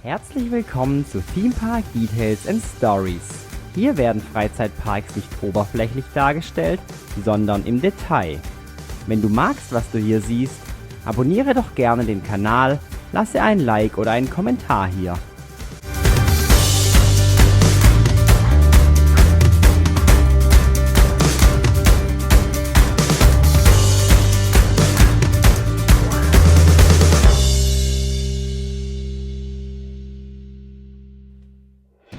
Herzlich willkommen zu Theme Park Details and Stories. Hier werden Freizeitparks nicht oberflächlich dargestellt, sondern im Detail. Wenn du magst, was du hier siehst, abonniere doch gerne den Kanal, lasse ein Like oder einen Kommentar hier.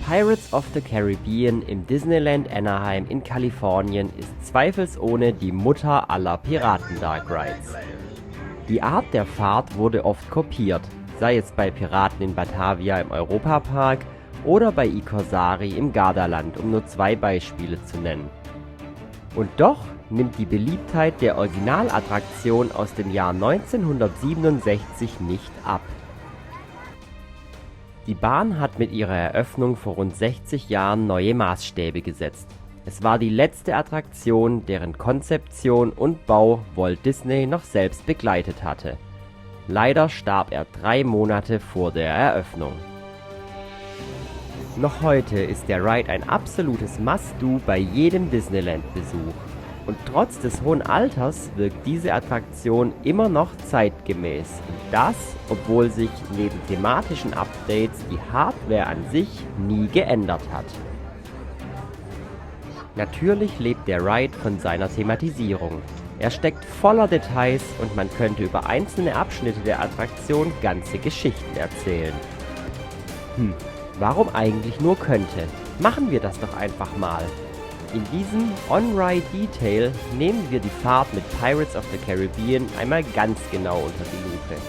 Pirates of the Caribbean im Disneyland Anaheim in Kalifornien ist zweifelsohne die Mutter aller Piraten-Dark Rides. Die Art der Fahrt wurde oft kopiert, sei es bei Piraten in Batavia im Europapark oder bei I-Corsari im Gardaland, um nur zwei Beispiele zu nennen. Und doch nimmt die Beliebtheit der Originalattraktion aus dem Jahr 1967 nicht ab. Die Bahn hat mit ihrer Eröffnung vor rund 60 Jahren neue Maßstäbe gesetzt. Es war die letzte Attraktion, deren Konzeption und Bau Walt Disney noch selbst begleitet hatte. Leider starb er 3 Monate vor der Eröffnung. Noch heute ist der Ride ein absolutes Must-Do bei jedem Disneyland-Besuch. Und trotz des hohen Alters wirkt diese Attraktion immer noch zeitgemäß. Und das, obwohl sich neben thematischen Updates die Hardware an sich nie geändert hat. Natürlich lebt der Ride von seiner Thematisierung. Er steckt voller Details und man könnte über einzelne Abschnitte der Attraktion ganze Geschichten erzählen. Warum eigentlich nur könnte? Machen wir das doch einfach mal. In diesem On-Ride-Detail nehmen wir die Fahrt mit Pirates of the Caribbean einmal ganz genau unter die Lupe.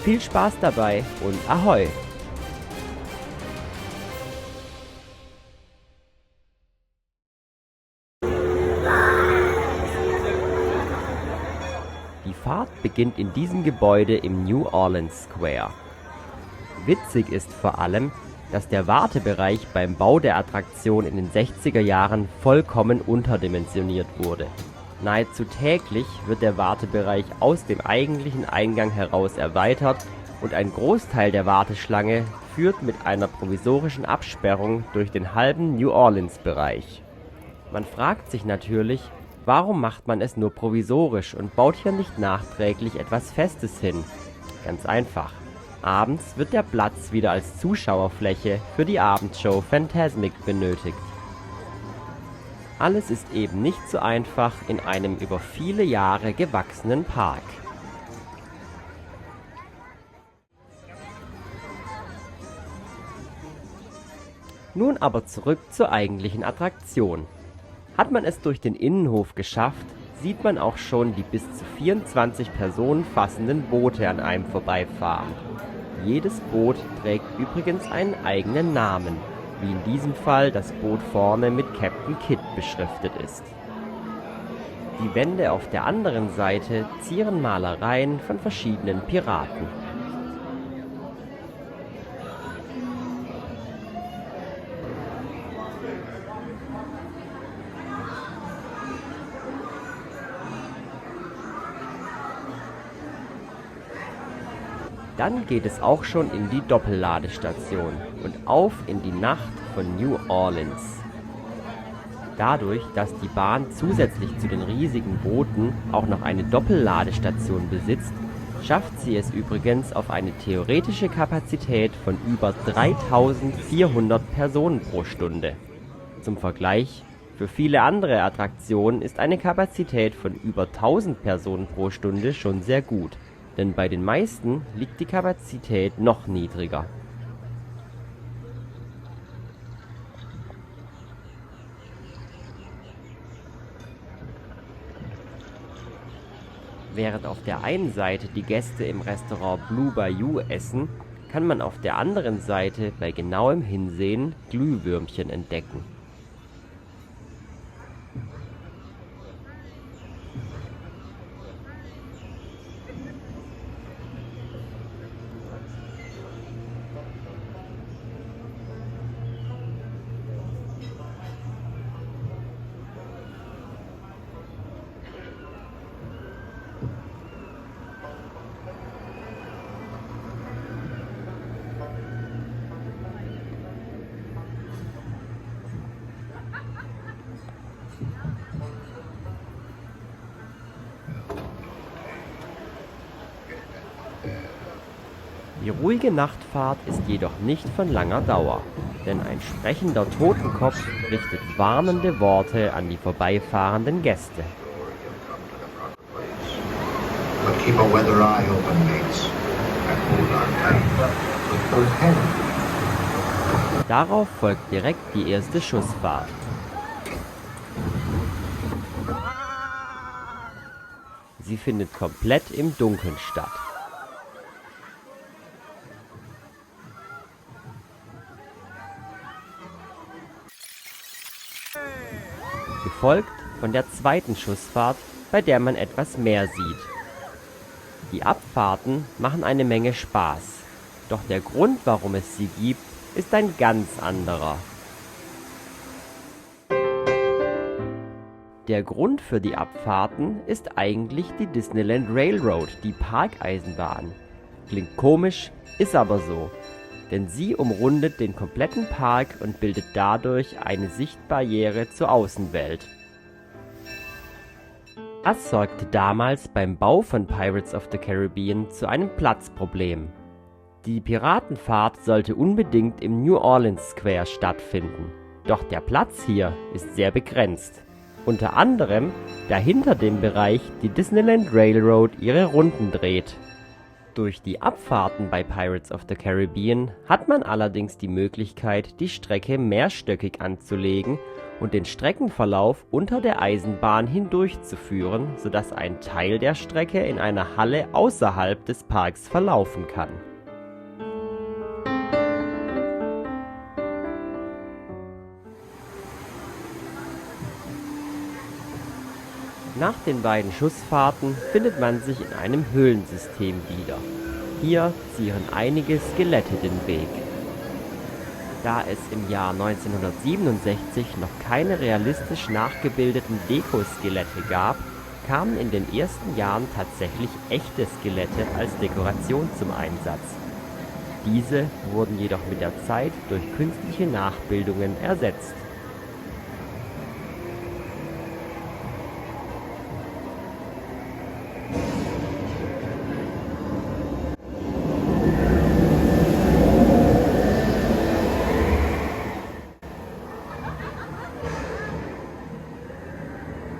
Viel Spaß dabei und Ahoi! Die Fahrt beginnt in diesem Gebäude im New Orleans Square. Witzig ist vor allem, dass der Wartebereich beim Bau der Attraktion in den 60er Jahren vollkommen unterdimensioniert wurde. Nahezu täglich wird der Wartebereich aus dem eigentlichen Eingang heraus erweitert und ein Großteil der Warteschlange führt mit einer provisorischen Absperrung durch den halben New Orleans-Bereich. Man fragt sich natürlich, warum macht man es nur provisorisch und baut hier nicht nachträglich etwas Festes hin? Ganz einfach. Abends wird der Platz wieder als Zuschauerfläche für die Abendshow Fantasmic benötigt. Alles ist eben nicht so einfach in einem über viele Jahre gewachsenen Park. Nun aber zurück zur eigentlichen Attraktion. Hat man es durch den Innenhof geschafft, sieht man auch schon die bis zu 24 Personen fassenden Boote an einem vorbeifahren. Jedes Boot trägt übrigens einen eigenen Namen, wie in diesem Fall das Boot vorne mit Captain Kidd beschriftet ist. Die Wände auf der anderen Seite zieren Malereien von verschiedenen Piraten. Dann geht es auch schon in die Doppelladestation und auf in die Nacht von New Orleans. Dadurch, dass die Bahn zusätzlich zu den riesigen Booten auch noch eine Doppelladestation besitzt, schafft sie es übrigens auf eine theoretische Kapazität von über 3400 Personen pro Stunde. Zum Vergleich, für viele andere Attraktionen ist eine Kapazität von über 1000 Personen pro Stunde schon sehr gut. Denn bei den meisten liegt die Kapazität noch niedriger. Während auf der einen Seite die Gäste im Restaurant Blue Bayou essen, kann man auf der anderen Seite bei genauem Hinsehen Glühwürmchen entdecken. Die ruhige Nachtfahrt ist jedoch nicht von langer Dauer, denn ein sprechender Totenkopf richtet warnende Worte an die vorbeifahrenden Gäste. But keep a weather eye open, mates, and hold on tight with both hands. Darauf folgt direkt die erste Schussfahrt. Sie findet komplett im Dunkeln statt. Gefolgt von der zweiten Schussfahrt, bei der man etwas mehr sieht. Die Abfahrten machen eine Menge Spaß, doch der Grund, warum es sie gibt, ist ein ganz anderer. Der Grund für die Abfahrten ist eigentlich die Disneyland Railroad, die Parkeisenbahn. Klingt komisch, ist aber so, denn sie umrundet den kompletten Park und bildet dadurch eine Sichtbarriere zur Außenwelt. Das sorgte damals beim Bau von Pirates of the Caribbean zu einem Platzproblem. Die Piratenfahrt sollte unbedingt im New Orleans Square stattfinden, doch der Platz hier ist sehr begrenzt. Unter anderem, da hinter dem Bereich die Disneyland Railroad ihre Runden dreht. Durch die Abfahrten bei Pirates of the Caribbean hat man allerdings die Möglichkeit, die Strecke mehrstöckig anzulegen und den Streckenverlauf unter der Eisenbahn hindurchzuführen, sodass ein Teil der Strecke in einer Halle außerhalb des Parks verlaufen kann. Nach den beiden Schussfahrten findet man sich in einem Höhlensystem wieder. Hier zieren einige Skelette den Weg. Da es im Jahr 1967 noch keine realistisch nachgebildeten Dekoskelette gab, kamen in den ersten Jahren tatsächlich echte Skelette als Dekoration zum Einsatz. Diese wurden jedoch mit der Zeit durch künstliche Nachbildungen ersetzt.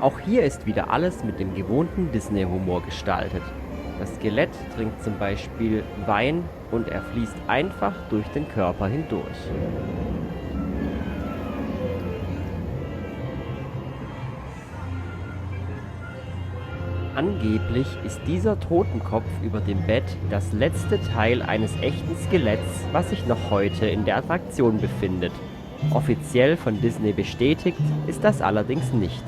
Auch hier ist wieder alles mit dem gewohnten Disney-Humor gestaltet. Das Skelett trinkt zum Beispiel Wein und er fließt einfach durch den Körper hindurch. Angeblich ist dieser Totenkopf über dem Bett das letzte Teil eines echten Skeletts, was sich noch heute in der Attraktion befindet. Offiziell von Disney bestätigt ist das allerdings nicht.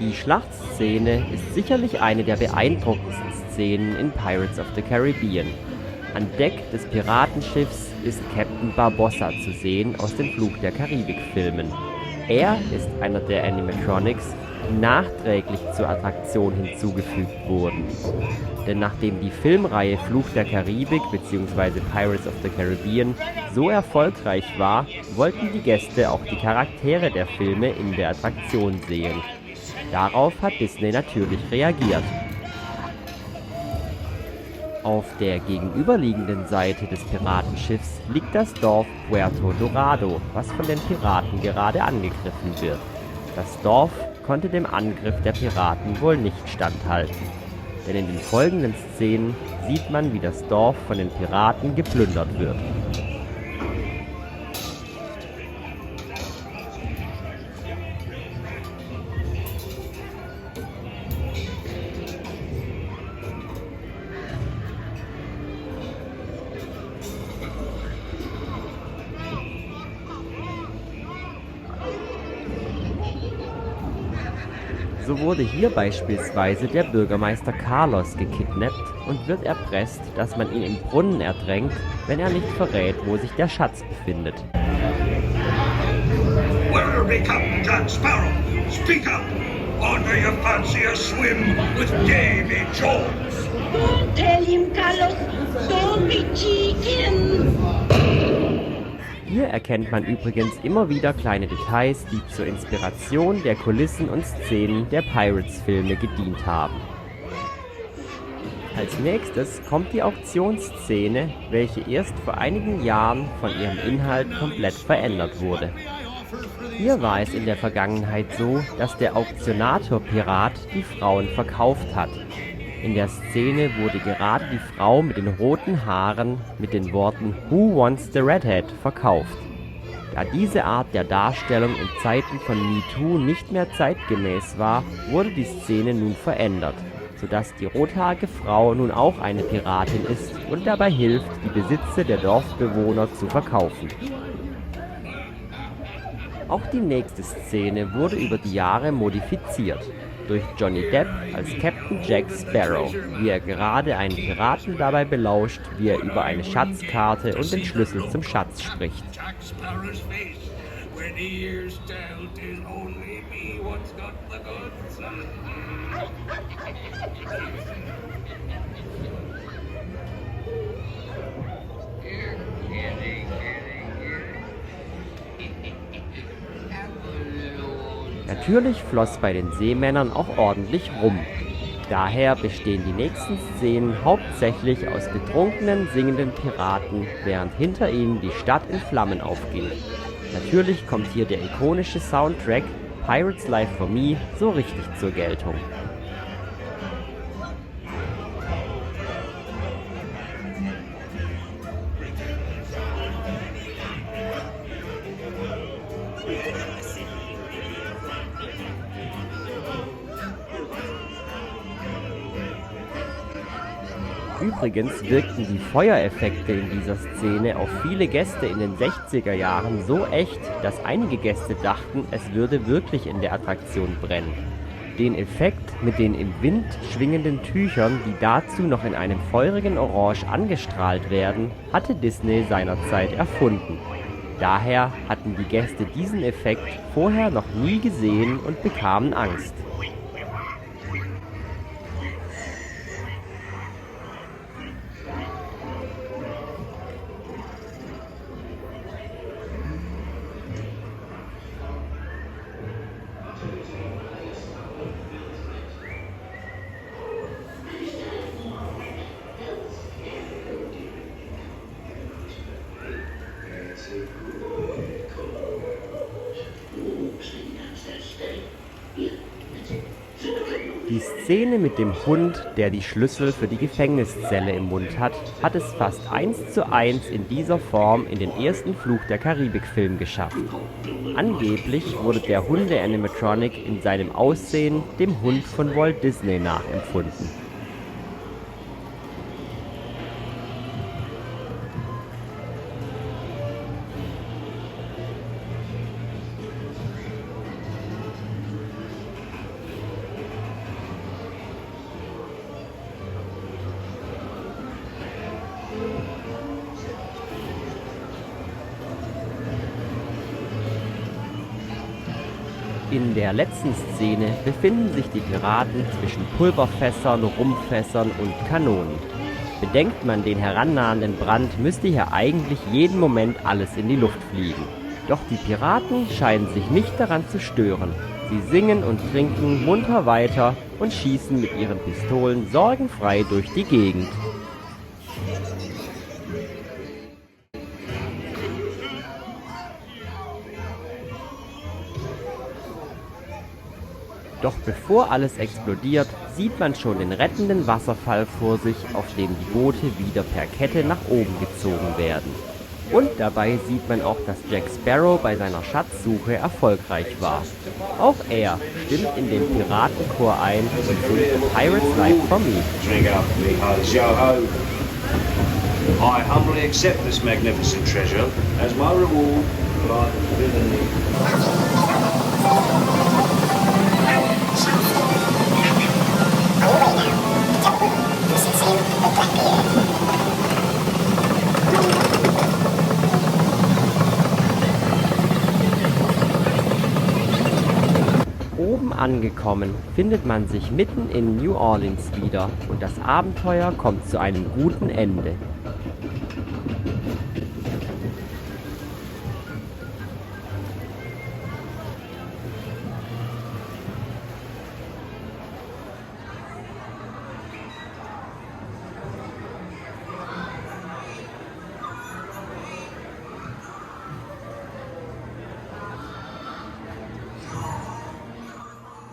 Die Schlachtszene ist sicherlich eine der beeindruckendsten Szenen in Pirates of the Caribbean. An Deck des Piratenschiffs ist Captain Barbossa zu sehen aus den Fluch der Karibik-Filmen. Er ist einer der Animatronics, die nachträglich zur Attraktion hinzugefügt wurden. Denn nachdem die Filmreihe Fluch der Karibik bzw. Pirates of the Caribbean so erfolgreich war, wollten die Gäste auch die Charaktere der Filme in der Attraktion sehen. Darauf hat Disney natürlich reagiert. Auf der gegenüberliegenden Seite des Piratenschiffs liegt das Dorf Puerto Dorado, was von den Piraten gerade angegriffen wird. Das Dorf konnte dem Angriff der Piraten wohl nicht standhalten, denn in den folgenden Szenen sieht man, wie das Dorf von den Piraten geplündert wird. So wurde hier beispielsweise der Bürgermeister Carlos gekidnappt und wird erpresst, dass man ihn im Brunnen ertränkt, wenn er nicht verrät, wo sich der Schatz befindet. Where become Jack Sparrow? Speak up! Or do you fancy a swim with Davy Jones? Don't tell him, Carlos. Don't be cheating. Hier erkennt man übrigens immer wieder kleine Details, die zur Inspiration der Kulissen und Szenen der Pirates-Filme gedient haben. Als nächstes kommt die Auktionsszene, welche erst vor einigen Jahren von ihrem Inhalt komplett verändert wurde. Hier war es in der Vergangenheit so, dass der Auktionator Pirat die Frauen verkauft hat. In der Szene wurde gerade die Frau mit den roten Haaren mit den Worten "Who wants the redhead?" verkauft. Da diese Art der Darstellung in Zeiten von MeToo nicht mehr zeitgemäß war, wurde die Szene nun verändert, sodass die rothaarige Frau nun auch eine Piratin ist und dabei hilft, die Besitze der Dorfbewohner zu verkaufen. Auch die nächste Szene wurde über die Jahre modifiziert. Durch Johnny Depp als Captain Jack Sparrow, wie er gerade einen Piraten dabei belauscht, wie er über eine Schatzkarte und den Schlüssel zum Schatz spricht. Jack Sparrow's face when he hears tell 'tis only me what's got the goods. Natürlich floss bei den Seemännern auch ordentlich rum. Daher bestehen die nächsten Szenen hauptsächlich aus betrunkenen, singenden Piraten, während hinter ihnen die Stadt in Flammen aufgeht. Natürlich kommt hier der ikonische Soundtrack Pirates Live for Me so richtig zur Geltung. Übrigens wirkten die Feuereffekte in dieser Szene auf viele Gäste in den 60er Jahren so echt, dass einige Gäste dachten, es würde wirklich in der Attraktion brennen. Den Effekt mit den im Wind schwingenden Tüchern, die dazu noch in einem feurigen Orange angestrahlt werden, hatte Disney seinerzeit erfunden. Daher hatten die Gäste diesen Effekt vorher noch nie gesehen und bekamen Angst. Die Szene mit dem Hund, der die Schlüssel für die Gefängniszelle im Mund hat, hat es fast 1:1 in dieser Form in den ersten Fluch der Karibik-Film geschafft. Angeblich wurde der Hunde-Animatronic in seinem Aussehen dem Hund von Walt Disney nachempfunden. In der letzten Szene befinden sich die Piraten zwischen Pulverfässern, Rumfässern und Kanonen. Bedenkt man den herannahenden Brand, müsste hier eigentlich jeden Moment alles in die Luft fliegen. Doch die Piraten scheinen sich nicht daran zu stören. Sie singen und trinken munter weiter und schießen mit ihren Pistolen sorgenfrei durch die Gegend. Doch bevor alles explodiert, sieht man schon den rettenden Wasserfall vor sich, auf dem die Boote wieder per Kette nach oben gezogen werden. Und dabei sieht man auch, dass Jack Sparrow bei seiner Schatzsuche erfolgreich war. Auch er stimmt in den Piratenchor ein und singt Pirates Live for Me. Drink up, big hearts, yo ho. I humbly accept this magnificent treasure as my reward for my villainy. angekommen, findet man sich mitten in New Orleans wieder und das Abenteuer kommt zu einem guten Ende.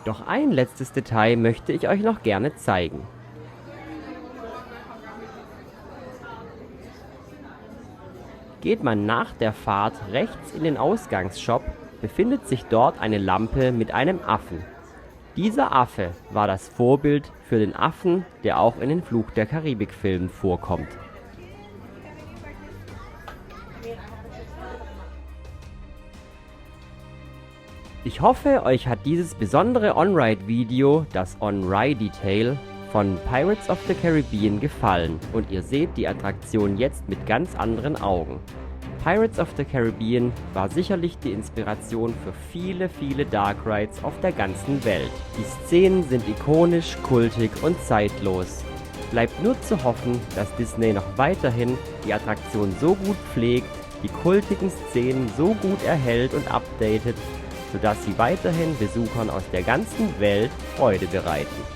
Doch ein letztes Detail möchte ich euch noch gerne zeigen. Geht man nach der Fahrt rechts in den Ausgangsshop, befindet sich dort eine Lampe mit einem Affen. Dieser Affe war das Vorbild für den Affen, der auch in den Fluch der Karibik-Filmen vorkommt. Ich hoffe, euch hat dieses besondere On-Ride-Video, das On-Ride-Detail von Pirates of the Caribbean, gefallen und ihr seht die Attraktion jetzt mit ganz anderen Augen. Pirates of the Caribbean war sicherlich die Inspiration für viele, viele Dark Rides auf der ganzen Welt. Die Szenen sind ikonisch, kultig und zeitlos. Bleibt nur zu hoffen, dass Disney noch weiterhin die Attraktion so gut pflegt, die kultigen Szenen so gut erhält und updatet, sodass sie weiterhin Besuchern aus der ganzen Welt Freude bereiten.